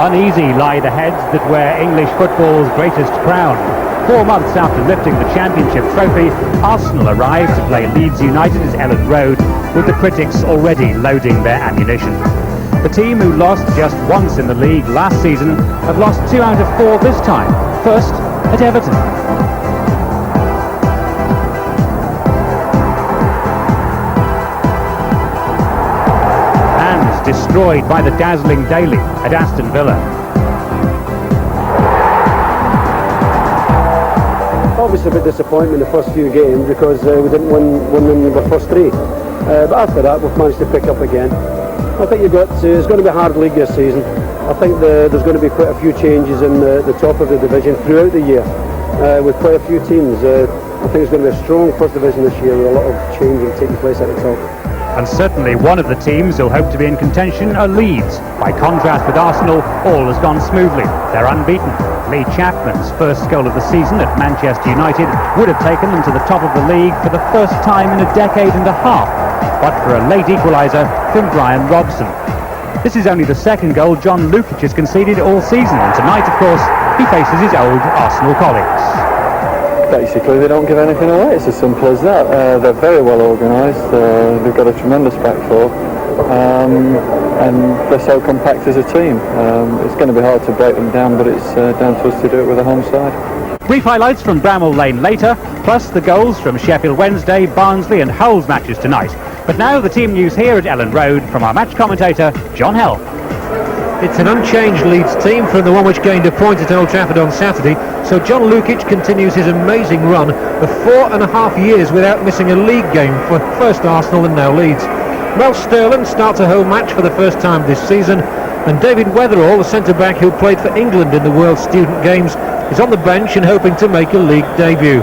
Uneasy lie the heads that wear English football's greatest crown. 4 months after lifting the championship trophy, Arsenal arrived to play Leeds United at Ellen Road, with the critics already loading their ammunition. The team, who lost just once in the league last season, have lost 2 out of 4 this time, first at Everton. And destroyed by the dazzling Daly at Aston Villa. Obviously a bit disappointment in the first few games because we didn't win in the first 3. But after that we've managed to pick up again. I think it's going to be a hard league this season. I think there's going to be quite a few changes in the top of the division throughout the year with quite a few teams. I think it's going to be a strong first division this year with a lot of changing taking place at the top. And certainly one of the teams who'll hope to be in contention are Leeds. By contrast with Arsenal, all has gone smoothly. They're unbeaten. Lee Chapman's first goal of the season at Manchester United would have taken them to the top of the league for the first time in a decade and a half, but for a late equaliser from Brian Robson. This is only the second goal John Lukic has conceded all season, and tonight, of course, he faces his old Arsenal colleagues. Basically, they don't give anything away. It's as simple as that. They're very well organised. They've got a tremendous back four, and they're so compact as a team. It's going to be hard to break them down, but it's down to us to do it with a home side. Brief highlights from Bramall Lane later, plus the goals from Sheffield Wednesday, Barnsley and Hull's matches tonight. But now the team news here at Ellen Road from our match commentator, John Help. It's an unchanged Leeds team from the one which gained a point at Old Trafford on Saturday, so John Lukic continues his amazing run of 4.5 years without missing a league game for first Arsenal and now Leeds. Mel Sterland starts a home match for the first time this season, and David Weatherall, the centre-back who played for England in the World Student Games, is on the bench and hoping to make a league debut.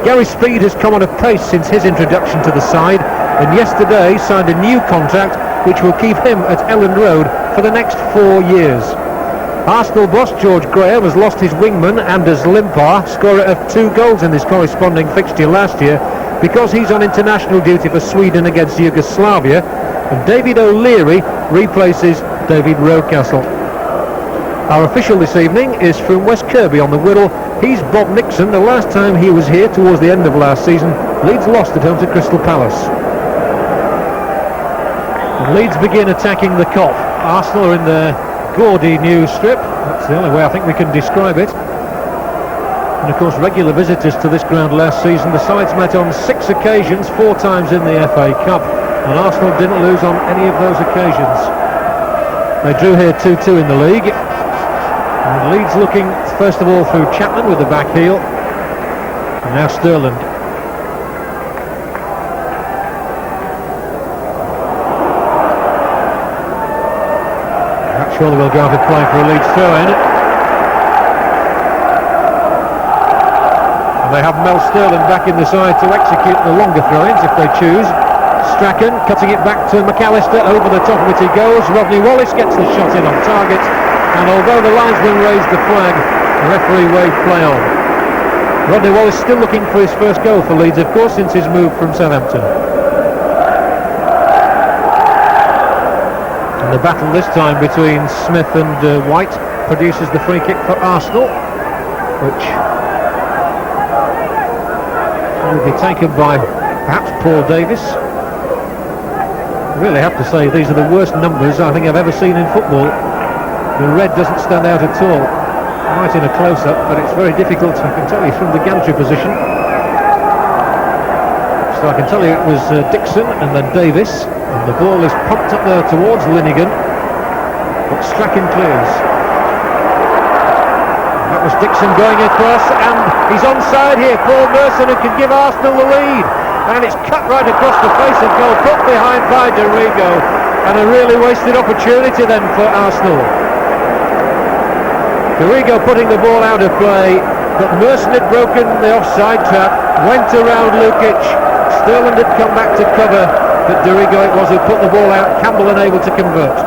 Gary Speed has come on apace since his introduction to the side, and yesterday signed a new contract which will keep him at Ellen Road for the next 4 years. Arsenal boss George Graham has lost his wingman Anders Limpar, scorer of 2 goals in this corresponding fixture last year, because he's on international duty for Sweden against Yugoslavia, and David O'Leary replaces David Rocastle. Our official this evening is from West Kirby on the Wirral. He's Bob Nixon. The last time he was here towards the end of last season, Leeds lost at home to Crystal Palace. And Leeds begin attacking the Kop. Arsenal are in the gaudy new strip. That's the only way I think we can describe it. And of course, regular visitors to this ground last season. The sides met on 6 occasions, 4 times in the FA Cup, and Arsenal didn't lose on any of those occasions. They drew here 2-2 in the league. And Leeds looking first of all through Chapman with the back heel, and now Sterland. Not sure they will go out of play for a Leeds throw-in. And they have Mel Sterland back in the side to execute the longer throw-ins if they choose. Strachan cutting it back to McAllister, over the top of it he goes. Rodney Wallace gets the shot in on target. And although the linesman raised the flag, the referee waved play on. Rodney Wallace still looking for his first goal for Leeds, of course, since his move from Southampton. And the battle this time between Smith and White produces the free kick for Arsenal, which will be taken by perhaps Paul Davis. I really have to say these are the worst numbers I think I've ever seen in football. The red doesn't stand out at all, right in a close-up, but it's very difficult, I can tell you, from the gantry position. So I can tell you it was Dixon and then Davis, and the ball is pumped up there towards Linnigan, but Strachan clears. And that was Dixon going across, and he's onside here, Paul Merson, who can give Arsenal the lead, and it's cut right across the face of goal, put behind by Dorigo, and a really wasted opportunity then for Arsenal. Dorigo putting the ball out of play, but Merson had broken the offside trap, went around Lukic, Sterland had come back to cover, but Dorigo it was who put the ball out, Campbell unable to convert.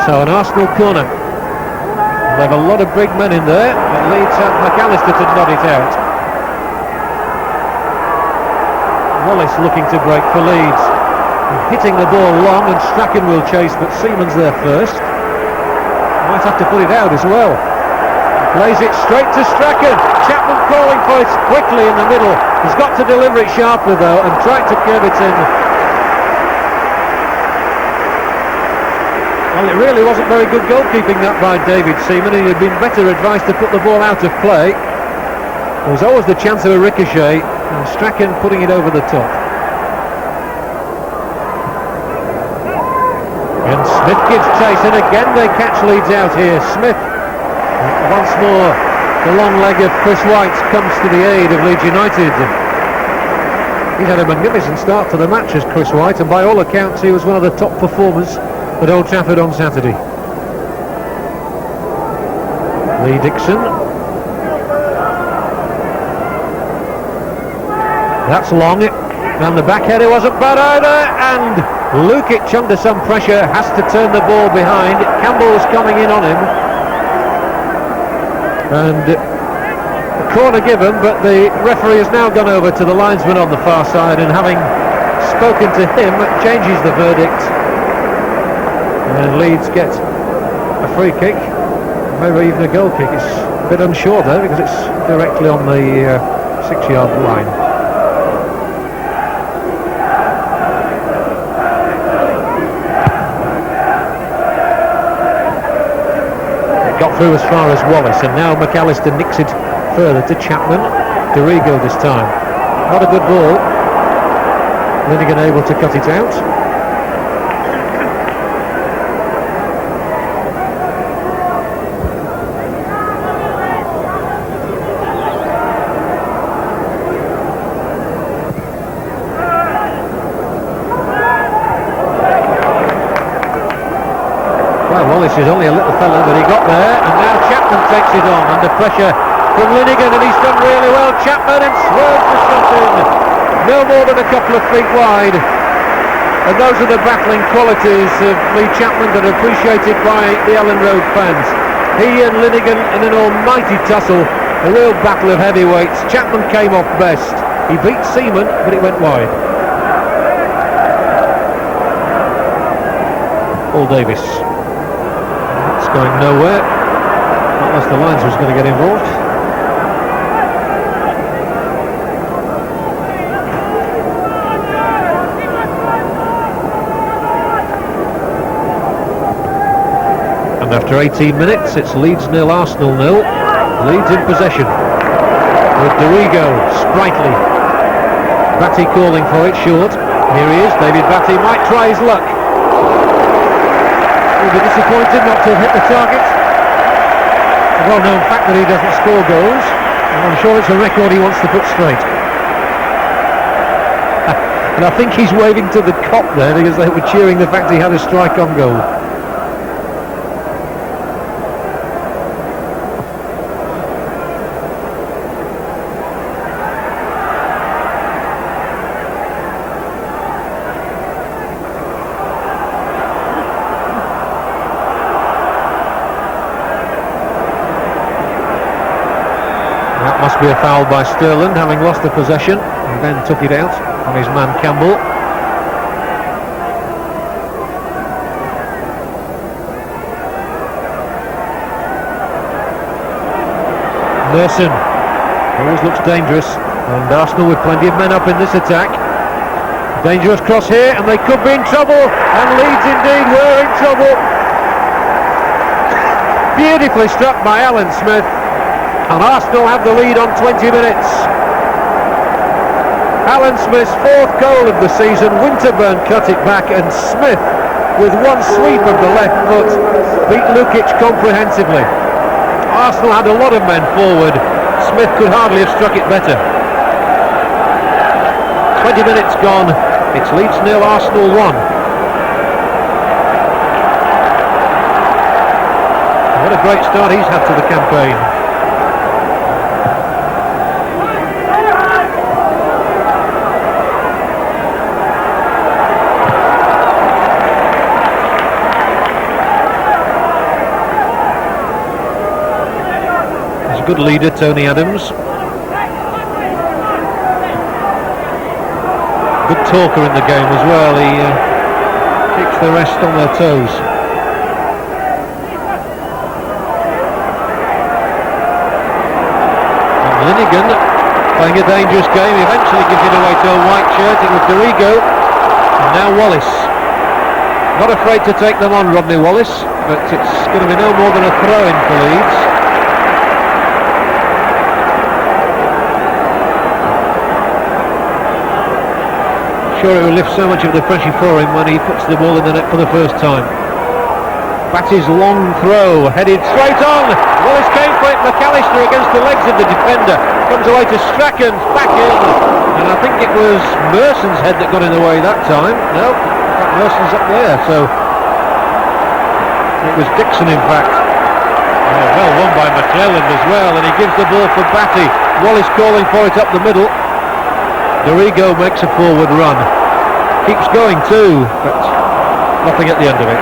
So an Arsenal corner. They have a lot of big men in there, but Leeds have McAllister to nod it out. Wallace looking to break for Leeds. Hitting the ball long, and Strachan will chase, but Seaman's there first. Might have to put it out as well. Plays it straight to Strachan. Chapman calling for it quickly in the middle. He's got to deliver it sharply though, and tried to curve it in. Well, it really wasn't very good goalkeeping that by David Seaman. He had been better advised to put the ball out of play. There was always the chance of a ricochet, and Strachan putting it over the top. And Smith gives chase, and again they catch Leeds out here. Smith, once more, the long leg of Chris White comes to the aid of Leeds United. He's had a magnificent start to the match as Chris White, and by all accounts he was one of the top performers at Old Trafford on Saturday. Lee Dixon. That's long, and the back header wasn't bad either, and Lukic under some pressure has to turn the ball behind. Campbell's coming in on him, and a corner given, but the referee has now gone over to the linesman on the far side, and having spoken to him changes the verdict, and Leeds get a free kick, maybe even a goal kick. It's a bit unsure there because it's directly on the 6-yard line. Got through as far as Wallace, and now McAllister nicks it further to Chapman. Dorigo this time. Not a good ball. Linigan able to cut it out. Wallace is only a little fella, but he got there, and now Chapman takes it on under pressure from Linigan, and he's done really well. Chapman, and swerves the shot in, no more than a couple of feet wide, and those are the battling qualities of Lee Chapman that are appreciated by the Ellen Road fans. He and Linigan in an almighty tussle, a real battle of heavyweights. Chapman came off best. He beat Seaman, but it went wide. Paul Davis. Going nowhere, unless the lines was going to get involved. And after 18 minutes, it's Leeds 0, Arsenal 0. Leeds in possession with Dorigo, sprightly. Batty calling for it short. Here he is, David Batty might try his luck. Will be disappointed not to have hit the target. A well-known fact that he doesn't score goals, and I'm sure it's a record he wants to put straight. And I think he's waving to the cop there because they were cheering the fact he had a strike on goal. Must be a foul by Sterland, having lost the possession, and then took it out on his man Campbell. Nelson always looks dangerous, and Arsenal with plenty of men up in this attack. Dangerous cross here, and they could be in trouble, and Leeds indeed were in trouble. Beautifully struck by Alan Smith. And Arsenal have the lead on 20 minutes. Alan Smith's 4th goal of the season. Winterburn cut it back, and Smith, with one sweep of the left foot, beat Lukic comprehensively. Arsenal had a lot of men forward. Smith could hardly have struck it better. 20 minutes gone. It's Leeds 0, Arsenal 1. What a great start he's had to the campaign. Good leader, Tony Adams. Good talker in the game as well. He keeps the rest on their toes. And Linigan playing a dangerous game. Eventually gives it away to a white shirt. It was Dorigo. And now Wallace. Not afraid to take them on, Rodney Wallace, but it's going to be no more than a throw-in for Leeds. Sure, it will lift so much of the pressure for him when he puts the ball in the net for the first time. Batty's long throw, headed straight on. Wallace came for it. McAllister against the legs of the defender. Comes away to Strachan, back in. And I think it was Merson's head that got in the way that time. No, Merson's up there, so it was Dixon in fact. Well won by McClelland as well, and he gives the ball for Batty. Wallace calling for it up the middle. Dorigo makes a forward run. Keeps going too, but nothing at the end of it.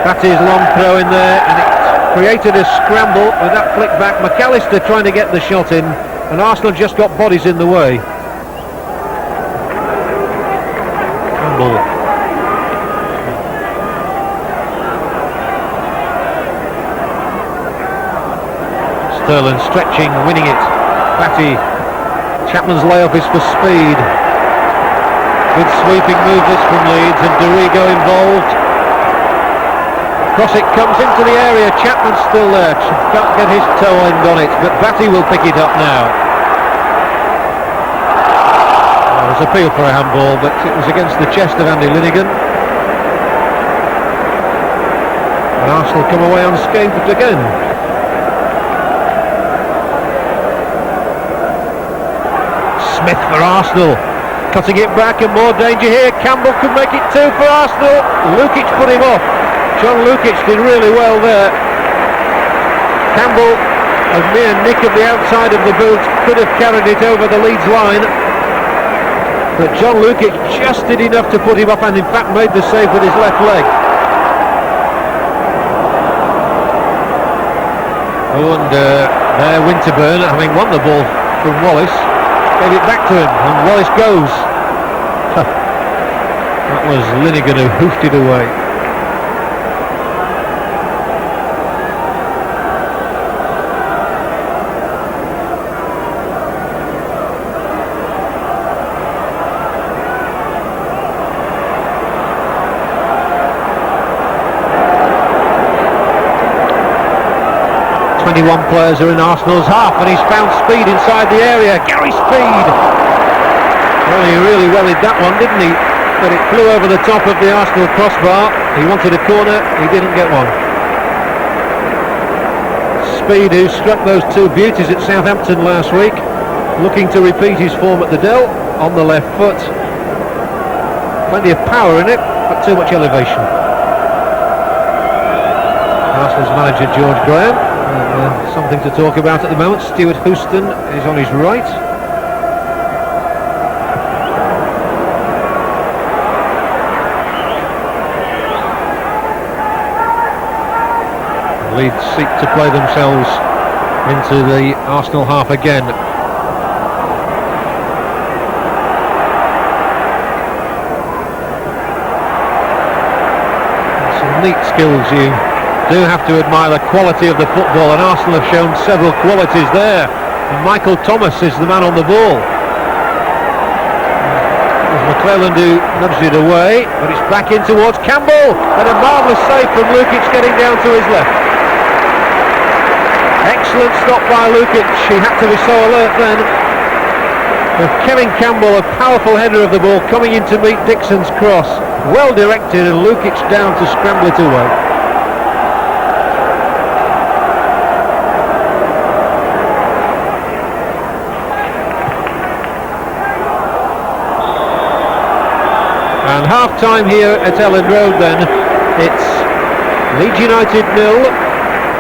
Batty's long throw in there, and it created a scramble with that flick back. McAllister trying to get the shot in, and Arsenal just got bodies in the way. Campbell. Sterling stretching, winning it. Batty. Chapman's layoff is for speed. Good sweeping move this from Leeds, and Dorigo involved. Cross it comes into the area. Chapman's still there. Can't get his toe end on it, but Batty will pick it up now. There was appeal for a handball, but it was against the chest of Andy Linigan. And Arsenal come away unscathed again. Smith for Arsenal, cutting it back, and more danger here. Campbell could make it two for Arsenal. Lukic put him off. John Lukic did really well there. Campbell, a mere nick of the outside of the boot, could have carried it over the Leeds line, but John Lukic just did enough to put him off, and in fact made the save with his left leg. Oh, and there Winterburn, having won the ball from Wallace, gave it back to him, and Wallace goes. That was Linigan who hoofed it away. One players are in Arsenal's half, and he's found Speed inside the area. Gary Speed! Well, he really wellied that one, didn't he? But it flew over the top of the Arsenal crossbar. He wanted a corner, he didn't get one. Speed, who struck those two beauties at Southampton last week, looking to repeat his form at the Dell on the left foot. Plenty of power in it, but too much elevation. Arsenal's manager George Graham. Something to talk about at the moment. Stuart Houston is on his right. Leeds seek to play themselves into the Arsenal half again. Some neat skills. You do have to admire the quality of the football, and Arsenal have shown several qualities there. And Michael Thomas is the man on the ball. There's McClelland who nudged it away, but it's back in towards Campbell, and a marvellous save from Lukic getting down to his left. Excellent stop by Lukic. He had to be so alert then. With Kevin Campbell, a powerful header of the ball, coming in to meet Dixon's cross. Well directed, and Lukic down to scramble it away. And half-time here at Ellen Road then. It's Leeds United 0,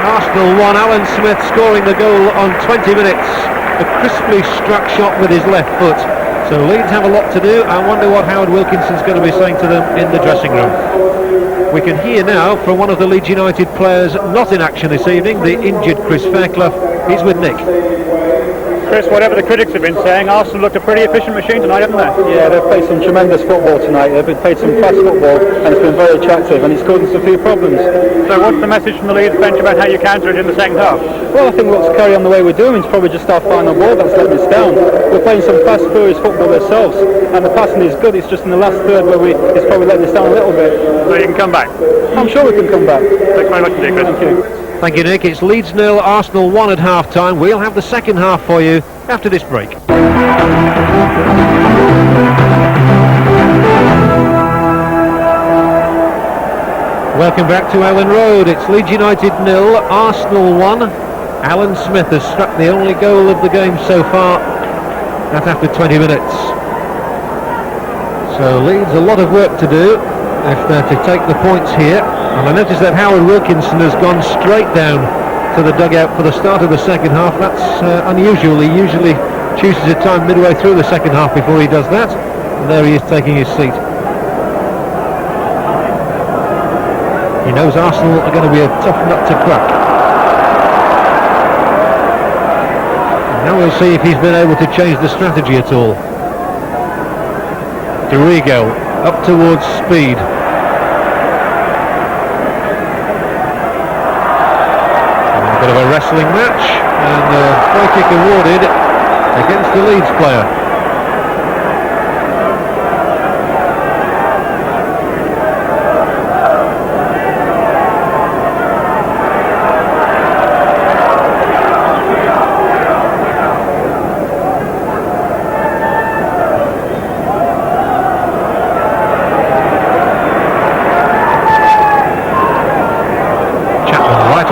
Arsenal 1. Alan Smith scoring the goal on 20 minutes. A crisply struck shot with his left foot. So Leeds have a lot to do. I wonder what Howard Wilkinson's going to be saying to them in the dressing room. We can hear now from one of the Leeds United players not in action this evening, the injured Chris Fairclough. He's with Nick. Chris, whatever the critics have been saying, Arsenal looked a pretty efficient machine tonight, haven't they? Yeah, they've played some tremendous football tonight. They've played some fast football, and it's been very attractive, and it's caused us a few problems. So what's the message from the Leeds bench about how you counter it in the second half? Well, I think we'll carry on the way we're doing. It's probably just our final ball that's letting us down. We're playing some fast, furious football ourselves, and the passing is good. It's just in the last third where it's probably letting us down a little bit. So you can come back? I'm sure we can come back. Thanks very much indeed, Chris. Thank you. Thank you, Nick. It's Leeds 0, Arsenal 1 at half-time. We'll have the second half for you after this break. Welcome back to Ellen Road. It's Leeds United 0, Arsenal 1. Alan Smith has struck the only goal of the game so far. That after 20 minutes. So Leeds a lot of work to do if they're to take the points here. And I noticed that Howard Wilkinson has gone straight down to the dugout for the start of the second half. That's unusual. He usually chooses a time midway through the second half before he does that. And there he is taking his seat. He knows Arsenal are going to be a tough nut to crack. And now we'll see if he's been able to change the strategy at all. Dorigo up towards speed. Bit of a wrestling match, and a free kick awarded against the Leeds player.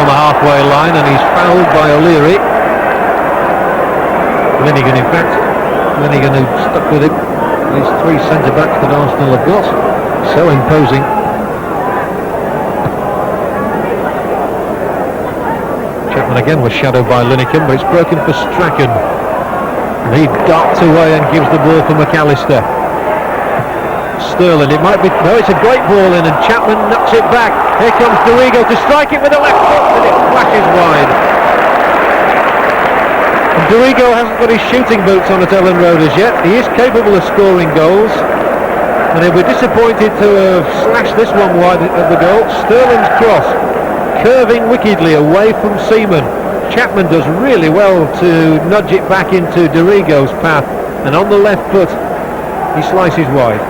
Halfway line, and he's fouled by O'Leary. Linnigan, in fact. Linnigan, who stuck with him. These three centre-backs that Arsenal have got. So imposing. Chapman again was shadowed by Linnigan, but it's broken for Strachan. And he darts away and gives the ball to McAllister. Sterling, it might be, no, it's a great ball in, and Chapman knocks it back. Here comes Dorigo to strike it with the left foot, and it flashes wide. And Dorigo hasn't got his shooting boots on at Ellen Road as yet. He is capable of scoring goals, and he'll be disappointed to have slashed this one wide of the goal. Sterling's cross, curving wickedly away from Seaman. Chapman does really well to nudge it back into Dorigo's path, and on the left foot, he slices wide.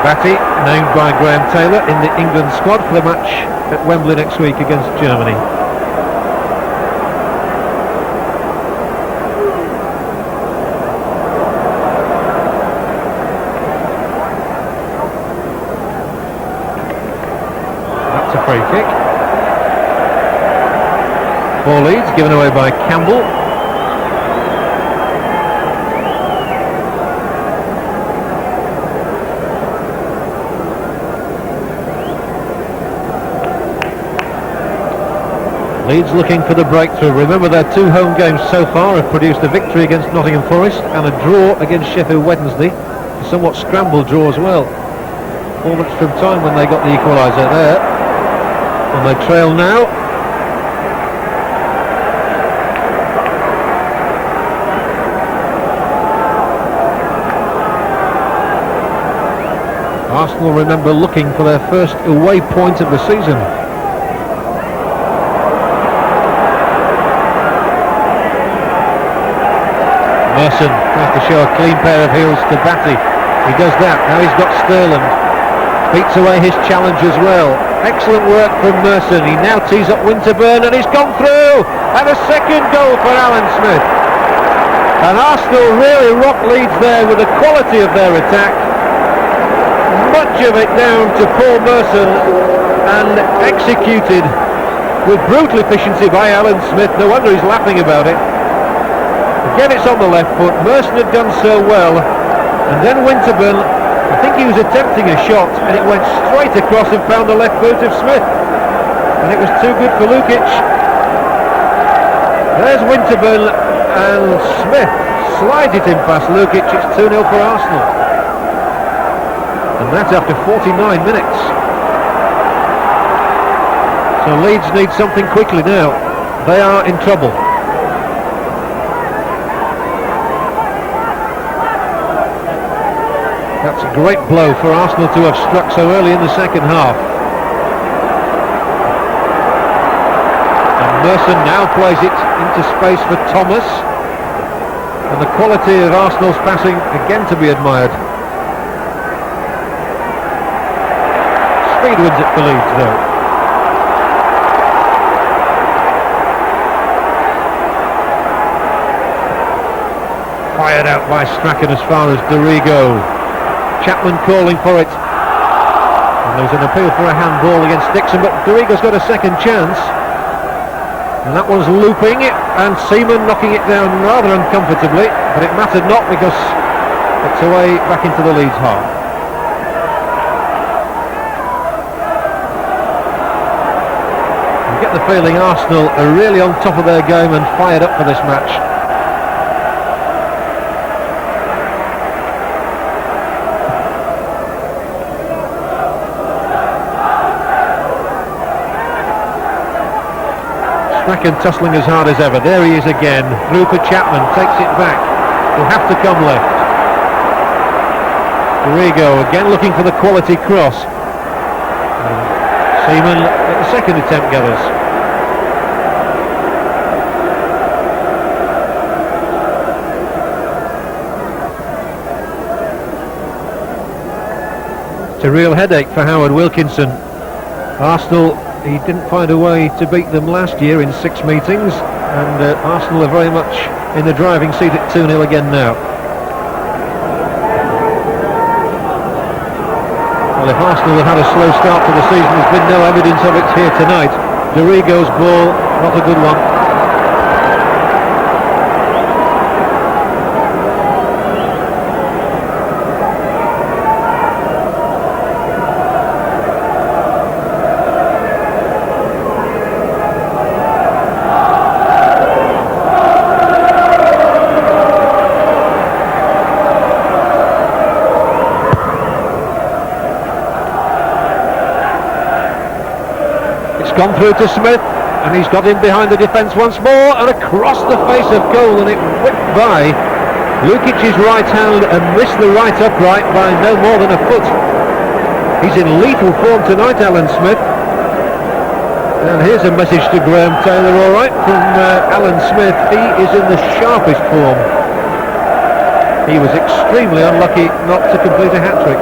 Batty, named by Graham Taylor in the England squad for the match at Wembley next week against Germany. That's a free kick. For Leeds, given away by Campbell. Leeds looking for the breakthrough. Remember, their two home games so far have produced a victory against Nottingham Forest and a draw against Sheffield Wednesday. A somewhat scrambled draw as well. 4 minutes from time when they got the equaliser there. And they trail now. Arsenal, remember, looking for their first away point of the season. Merson has to show a clean pair of heels to Batty. He does that. Now he's got Sterling. Beats away his challenge as well. Excellent work from Merson. He now tees up Winterburn, and he's gone through. And a second goal for Alan Smith. And Arsenal really rock Leeds there with the quality of their attack. Much of it down to Paul Merson, and executed with brutal efficiency by Alan Smith. No wonder he's laughing about it. Again it's on the left foot. Merson had done so well, and then Winterburn, I think he was attempting a shot, and it went straight across and found the left boot of Smith, and it was too good for Lukic. There's Winterburn, and Smith slides it in past Lukic. It's 2-0 for Arsenal, and that's after 49 minutes. So Leeds need something quickly now. They are in trouble. That's a great blow for Arsenal to have struck so early in the second half. And Merson now plays it into space for Thomas. And the quality of Arsenal's passing again to be admired. Speed wins it for Leeds though. Fired out by Strachan as far as Dorigo. Chapman calling for it. And there's an appeal for a handball against Dixon, but Dorigo's got a second chance. And that one's looping, and Seaman knocking it down rather uncomfortably, but it mattered not because it's away back into the Leeds half. You get the feeling Arsenal are really on top of their game and fired up for this match. Strachan tussling as hard as ever. There he is again. Through for Chapman. Takes it back. He'll have to come left. Dorigo again looking for the quality cross. Seaman at the second attempt gathers. It's a real headache for Howard Wilkinson. Arsenal, he didn't find a way to beat them last year in 6 meetings, and Arsenal are very much in the driving seat at 2-0 again now. Well, if Arsenal have had a slow start to the season, there's been no evidence of it here tonight. Dorigo's ball, not a good one. Gone through to Smith, and he's got in behind the defence once more, and across the face of goal, and it whipped by Lukic's right hand and missed the right upright by no more than a foot. He's in lethal form tonight, Alan Smith. And here's a message to Graham Taylor, all right, from Alan Smith. He is in the sharpest form. He was extremely unlucky not to complete a hat-trick.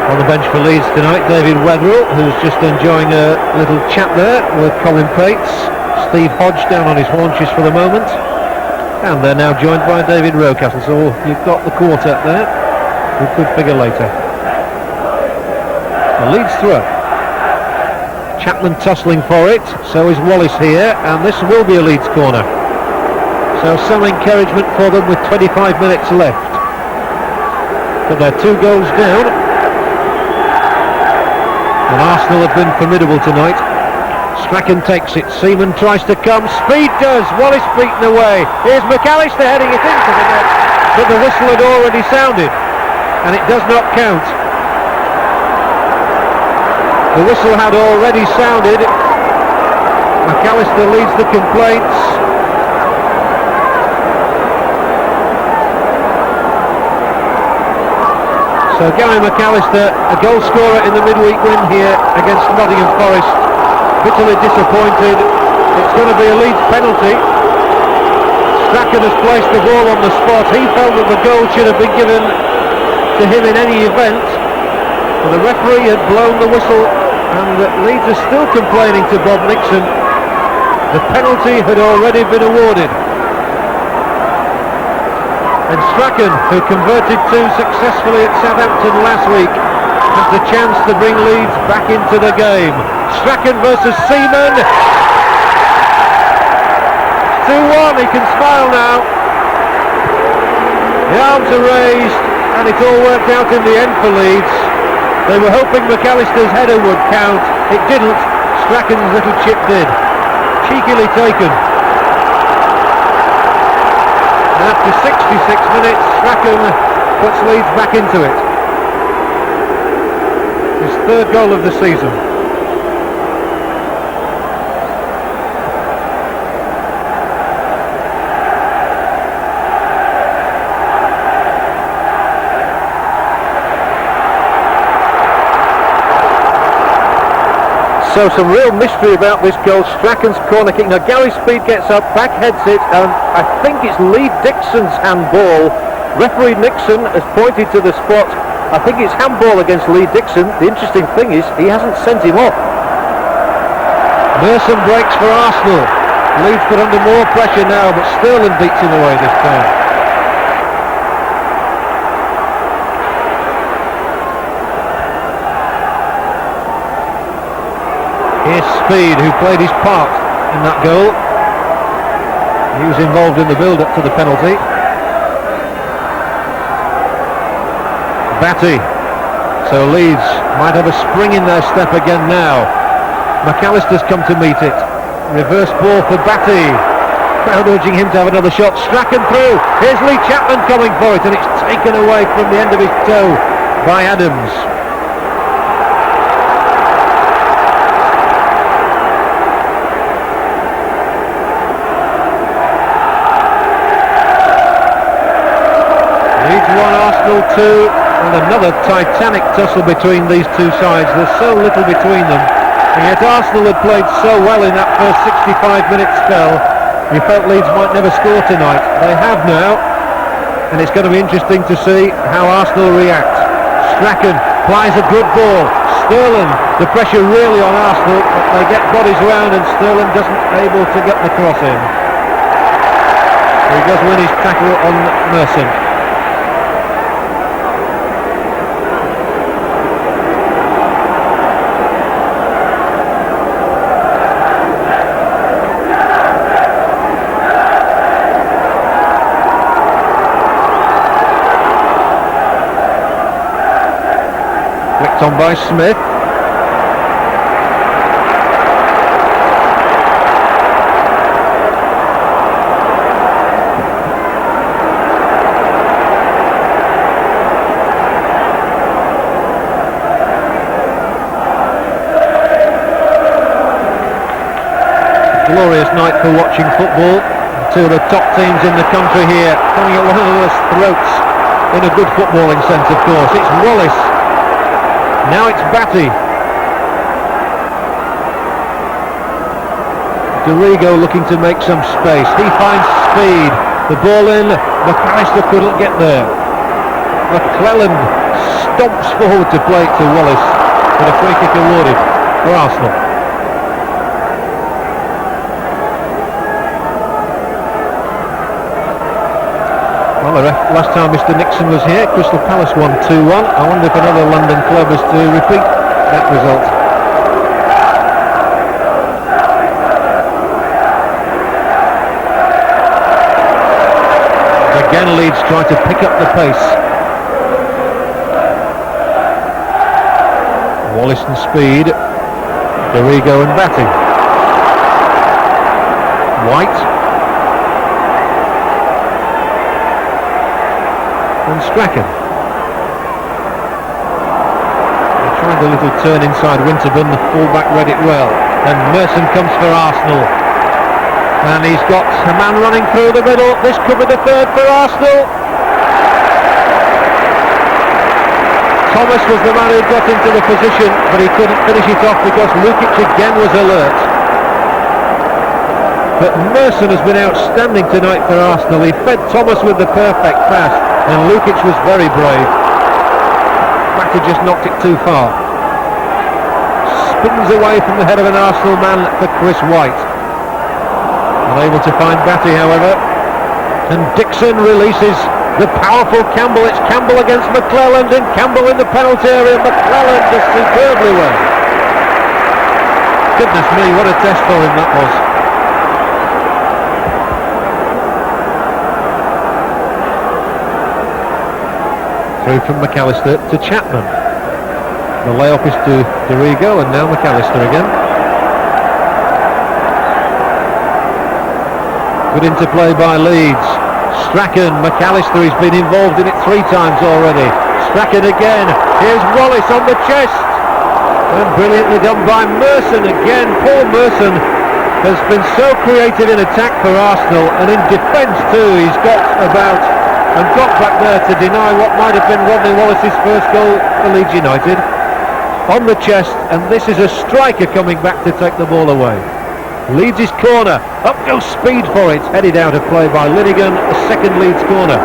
On the bench for Leeds tonight, David Wetherill, who's just enjoying a little chat there with Colin Pates. Steve Hodge down on his haunches for the moment. And they're now joined by David Rocastle. So you've got the quartet there. We could figure later. The Leeds throw. Chapman tussling for it. So is Wallace here. And this will be a Leeds corner. So some encouragement for them with 25 minutes left. But they're 2 goals down. And Arsenal have been formidable tonight. Strachan takes it. Seaman tries to come. Speed does. Wallace beaten away. Here's McAllister heading it into the net. But the whistle had already sounded. And it does not count. The whistle had already sounded. McAllister leads the complaints. So Gary McAllister, a goal scorer in the midweek win here against Nottingham Forest, bitterly disappointed. It's going to be a Leeds penalty. Strachan has placed the ball on the spot. He felt that the goal should have been given to him in any event. But the referee had blown the whistle, and Leeds are still complaining to Bob Nixon. The penalty had already been awarded. And Strachan, who converted 2 successfully at Southampton last week, has the chance to bring Leeds back into the game. Strachan versus Seaman. 2-1, he can smile now. The arms are raised, and it all worked out in the end for Leeds. They were hoping McAllister's header would count. It didn't. Strachan's little chip did. Cheekily taken. And after 66 minutes, Strachan puts Leeds back into it. His third goal of the season. So some real mystery about this goal. Strachan's corner kick. Now Gary Speed gets up, back heads it, and I think it's Lee Dixon's handball. Referee Nixon has pointed to the spot. I think it's handball against Lee Dixon. The interesting thing is he hasn't sent him off. Merson breaks for Arsenal. Leeds put under more pressure now, but Sterling beats him away this time. Here's Speed, who played his part in that goal. He was involved in the build-up to the penalty. Batty. So Leeds might have a spring in their step again now. McAllister's come to meet it. Reverse ball for Batty. Crowd urging him to have another shot. Strachan through. Here's Lee Chapman coming for it, and it's taken away from the end of his toe by Adams. Leeds 1, Arsenal 2, and another titanic tussle between these two sides. There's so little between them, and yet Arsenal had played so well in that first 65-minute spell. You felt Leeds might never score tonight. They have now, and it's going to be interesting to see how Arsenal react. Strachan plies a good ball. Sterling, the pressure really on Arsenal, but they get bodies round and Sterling doesn't able to get the cross in. He does win his tackle on Merson. Flicked on by Smith. Glorious night for watching football. Two of the top teams in the country here, coming at one another's throats in a good footballing sense, of course. It's Wallace. Now it's Batty. Dorigo looking to make some space. He finds Speed. The ball in. McAllister couldn't get there. McClelland stomps forward to play it to Wallace, with a free kick awarded for Arsenal. Well, last time Mr. Nixon was here, Crystal Palace won 2-1. I wonder if another London club is to repeat that result. Again, Leeds trying to pick up the pace. Wallace and Speed. Dorigo and Batty. White. And Strachan. They tried a little turn inside Winterburn, the fullback read it well. And Merson comes for Arsenal. And he's got a man running through the middle. This could be the third for Arsenal. Thomas was the man who got into the position, but he couldn't finish it off because Lukic again was alert. But Merson has been outstanding tonight for Arsenal. He fed Thomas with the perfect pass, and Lukic was very brave. Batty just knocked it too far. Spins away from the head of an Arsenal man for Chris White. Unable to find Batty, however. And Dixon releases the powerful Campbell. It's Campbell against McClelland, and Campbell in the penalty area. McClelland does superbly well. Goodness me, what a test for him that was. through from McAllister to Chapman. The layoff is to Dorigo, and now McAllister again. Good interplay by Leeds. Strachan, McAllister, he's been involved in it 3 times already. Strachan again. Here's Wallace on the chest. And brilliantly done by Merson again. Paul Merson has been so creative in attack for Arsenal, and in defence too. He's got about and got back there to deny what might have been Rodney Wallace's first goal for Leeds United. On the chest, and this is a striker coming back to take the ball away. Leeds' corner, up goes Speed for it, headed out of play by Linnigan, a second Leeds corner.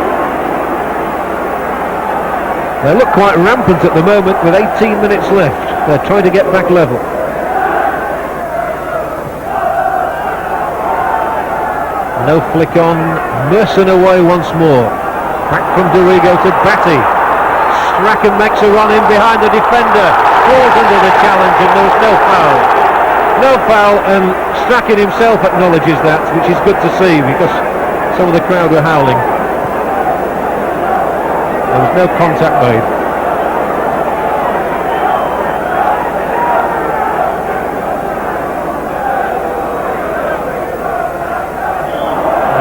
They look quite rampant at the moment with 18 minutes left. They're trying to get back level. No flick on, Merson away once more. Back from Dorigo to Batty. Strachan makes a run in behind the defender, falls under the challenge, and there was no foul. No foul, and Strachan himself acknowledges that, which is good to see because some of the crowd were howling. There was no contact made.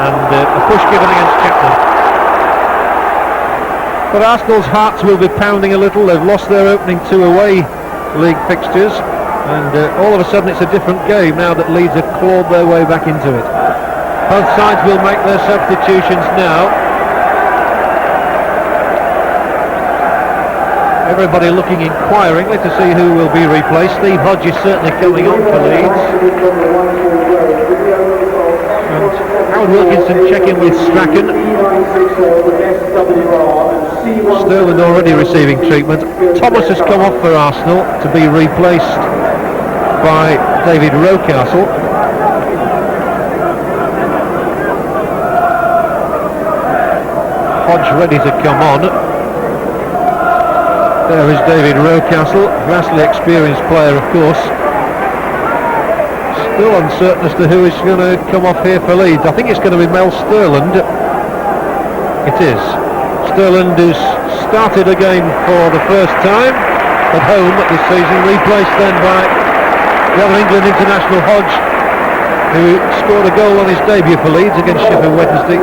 And a push given against Chapman. But Arsenal's hearts will be pounding a little. They've lost their opening 2 away league fixtures, and all of a sudden it's a different game now that Leeds have clawed their way back into it. Both sides will make their substitutions now. Everybody looking inquiringly to see who will be replaced. Steve Hodge is certainly coming on for Leeds. And Howard Wilkinson checking with Strachan. Sterling already receiving treatment. Thomas has come off for Arsenal to be replaced by David Rocastle. Hodge ready to come on. There is David Rocastle, vastly experienced player of course. Still uncertain as to who is going to come off here for Leeds. I think it's going to be Mel Sterland. It is. Sterland has started a game for the first time at home this season, replaced then by the other England international Hodge, who scored a goal on his debut for Leeds against Sheffield Wednesday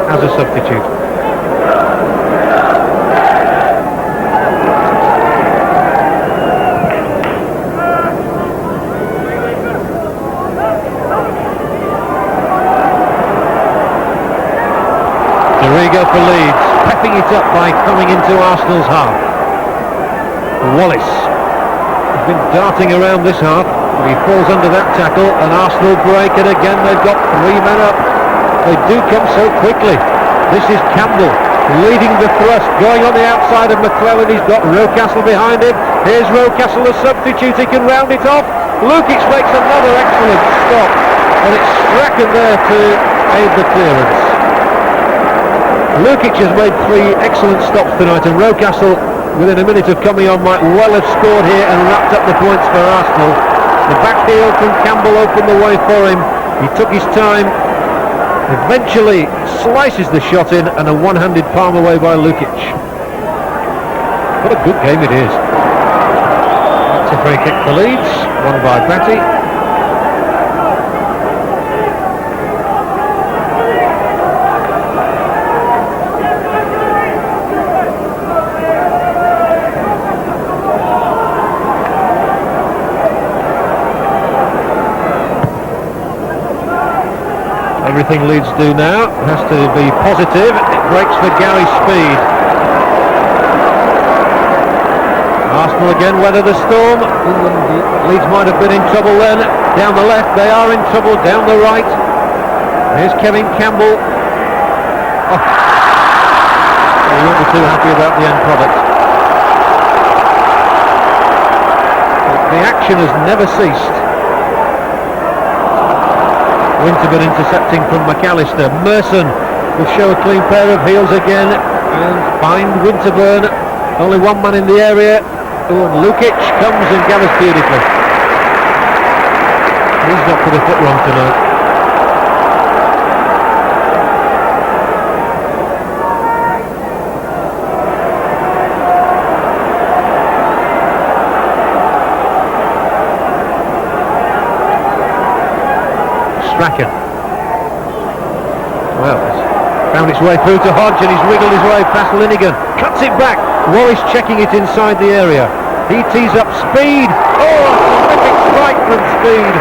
as a substitute. Dorigo for Leeds, pepping it up by coming into Arsenal's half. Wallace has been darting around this half, but he falls under that tackle, and Arsenal break, and again they've got 3 men up. They do come so quickly. This is Campbell leading the thrust, going on the outside of McClellan. He's got Rocastle behind him. Here's Rocastle, a substitute, he can round it off. Lukic makes another excellent stop, and it's Strachan there to aid the clearance. Lukic has made 3 excellent stops tonight, and Rocastle, within a minute of coming on, might well have scored here and wrapped up the points for Arsenal. The back heel from Campbell opened the way for him. He took his time, eventually slices the shot in, and a one-handed palm away by Lukic. What a good game it is. That's a free kick for Leeds, won by Batty. Everything Leeds do now has to be positive. It breaks for Gary Speed. Arsenal again weather the storm. Leeds might have been in trouble then. Down the left, they are in trouble. Down the right, here's Kevin Campbell. Oh. He won't be too happy about the end product. The action has never ceased. Winterburn intercepting from McAllister. Merson will show a clean pair of heels again and find Winterburn. Only 1 man in the area. Oh, and Lukic comes and gathers beautifully. He's not put a foot wrong tonight. Strachan. Well, it's found its way through to Hodge, and he's wriggled his way past Linnigan. Cuts it back. Wallace checking it inside the area. He tees up Speed. Oh, a terrific strike from Speed,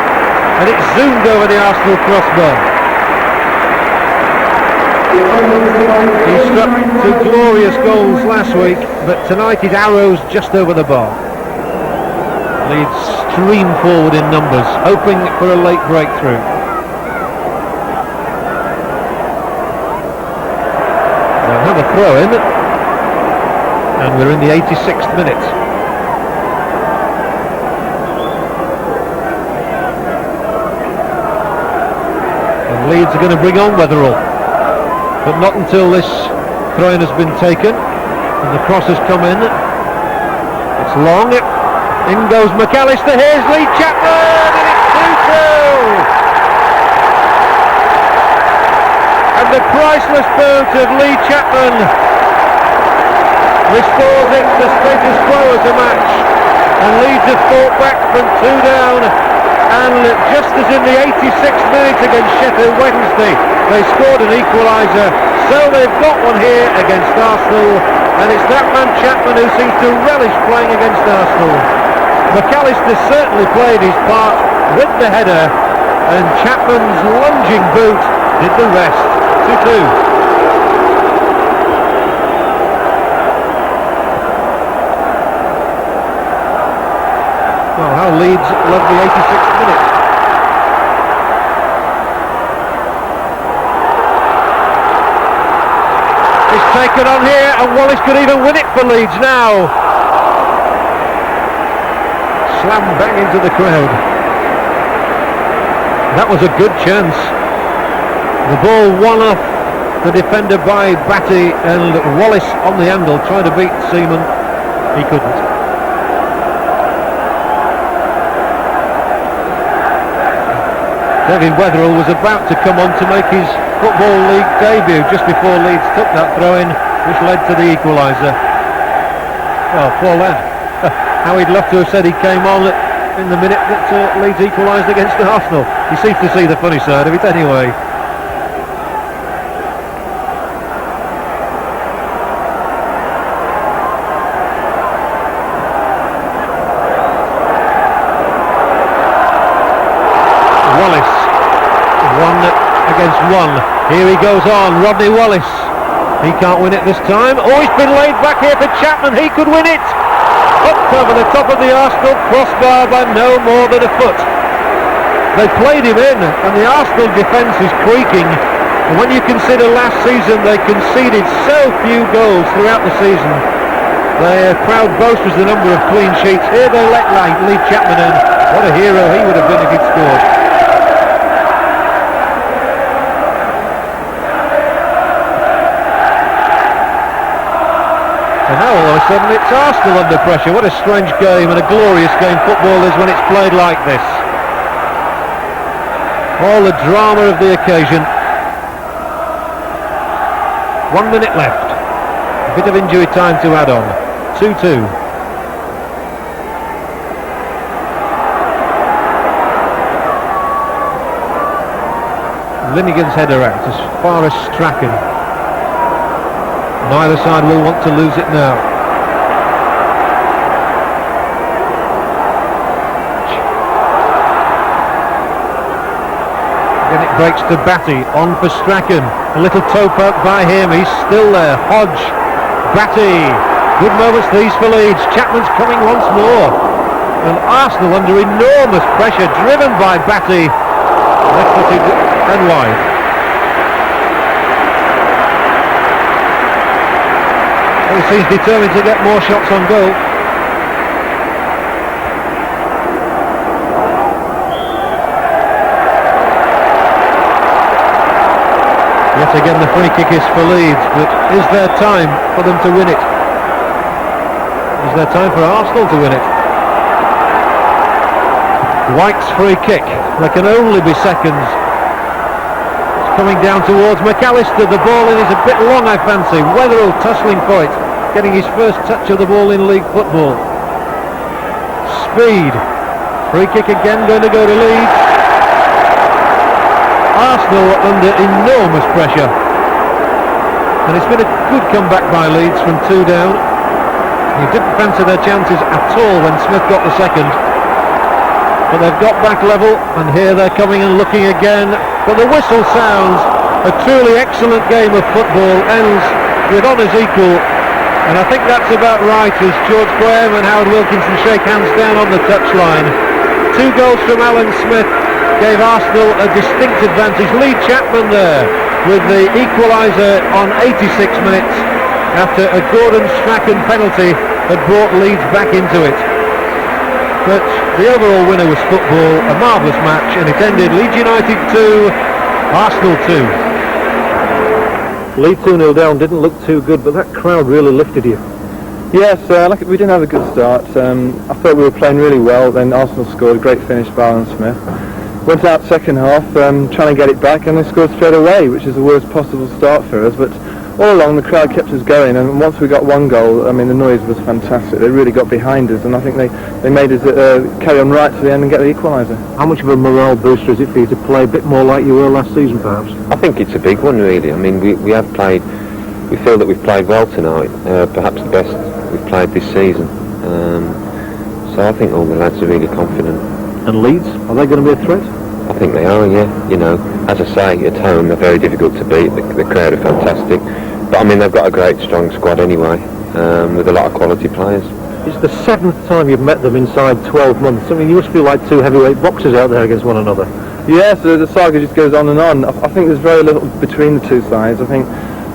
and it zoomed over the Arsenal crossbar. He struck 2 glorious goals last week, but tonight his arrow's just over the bar. Leeds stream forward in numbers, hoping for a late breakthrough. They'll have a throw in, and we're in the 86th minute. And Leeds are going to bring on Weatherall, but not until this throw-in has been taken and the cross has come in. It's long. In goes McAllister. Here's Lee Chapman, and it's 2-2. And the priceless boot of Lee Chapman restores it to status quo as a match, and Leeds have fought back from 2 down, and just as in the 86th minute against Sheffield Wednesday they scored an equaliser, so they've got one here against Arsenal, and it's that man Chapman who seems to relish playing against Arsenal. McAllister certainly played his part with the header, and Chapman's lunging boot did the rest. 2-2. Well, how Leeds love the 86th minute. It's taken on here, and Wallace could even win it for Leeds now. Slam bang into the crowd. That was a good chance. The ball won off the defender by Batty, and Wallace on the angle trying to beat Seaman. He couldn't. David Weatherall was about to come on to make his Football League debut just before Leeds took that throw-in, which led to the equaliser. Well, poor lad. How he'd love to have said he came on in the minute that Leeds equalised against Arsenal. He seems to see the funny side of it anyway. Wallace, 1 against 1. Here he goes on, Rodney Wallace. He can't win it this time. Oh, he's been laid back here for Chapman. He could win it. Up over the top of the Arsenal crossbar by no more than a foot. They played him in, and the Arsenal defence is creaking. And when you consider last season they conceded so few goals throughout the season, their proud boast was the number of clean sheets. Here they let Lee Chapman in. What a hero he would have been if he'd scored. And now all of a sudden it's Arsenal under pressure. What a strange game, and a glorious game football is when it's played like this. All the drama of the occasion. 1 minute left. A bit of injury time to add on. 2-2. Linnigan's header out as far as Strachan. Neither side will want to lose it now. Then it breaks to Batty, on for Strachan. A little toe poke by him, he's still there. Hodge, Batty. Good moments these for Leeds. Chapman's coming once more. And Arsenal under enormous pressure, driven by Batty. Left-footed and wide. He seems determined to get more shots on goal. Yet again the free kick is for Leeds, but is there time for them to win it? Is there time for Arsenal to win it? White's free kick. There can only be seconds. It's coming down towards McAllister. The ball in is a bit long, I fancy. Weatherall tussling for it, getting his first touch of the ball in league football. Speed. Free kick again going to go to Leeds. Arsenal under enormous pressure. And it's been a good comeback by Leeds from 2 down. They didn't fancy their chances at all when Smith got the second. But they've got back level, and here they're coming and looking again. But the whistle sounds. A truly excellent game of football ends with honours equal. And I think that's about right as George Graham and Howard Wilkinson shake hands down on the touchline. 2 goals from Alan Smith gave Arsenal a distinct advantage. Lee Chapman there with the equaliser on 86 minutes after a Gordon Strachan penalty had brought Leeds back into it. But the overall winner was football, a marvellous match, and it ended Leeds United 2, Arsenal 2. Leeds 2-0 down didn't look too good, but that crowd really lifted you. Yes, we didn't have a good start. I thought we were playing really well, then Arsenal scored a great finish by Alan Smith. Went out second half trying to get it back, and they scored straight away, which is the worst possible start for us. But all along the crowd kept us going, and once we got 1 goal, I mean, the noise was fantastic. They really got behind us, and I think they made us carry on right to the end and get the equaliser. How much of a morale booster is it for you to play a bit more like you were last season, perhaps? I think it's a big one, really. I mean, we have played, we feel that we've played well tonight, perhaps the best we've played this season. So I think all the lads are really confident. And Leeds, are they going to be a threat? I think they are, yeah. You know, as I say, at home they're very difficult to beat. The crowd are fantastic. But I mean, they've got a great, strong squad anyway, with a lot of quality players. It's the 7th time you've met them inside 12 months. I mean, you must feel like 2 heavyweight boxers out there against one another. Yes, the saga just goes on and on. I think there's very little between the 2 sides. I think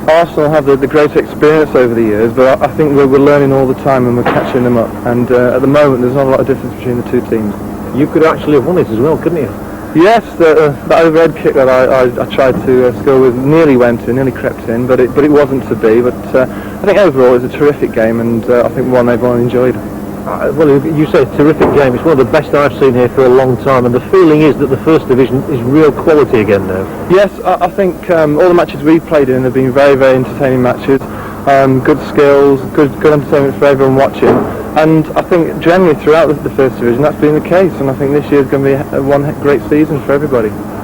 Arsenal have the greater experience over the years, but I think we're learning all the time and we're catching them up. And at the moment, there's not a lot of difference between the 2 teams. You could actually have won it as well, couldn't you? Yes, the overhead kick that I tried to score with nearly went in, nearly crept in, but it wasn't to be. But I think overall it was a terrific game, and I think one everyone enjoyed. Well, you say a terrific game. It's one of the best I've seen here for a long time, and the feeling is that the First Division is real quality again now. Yes, I think all the matches we've played in have been very, very entertaining matches. Good skills, good entertainment for everyone watching. And I think generally throughout the First Division that's been the case, and I think this year's going to be one great season for everybody.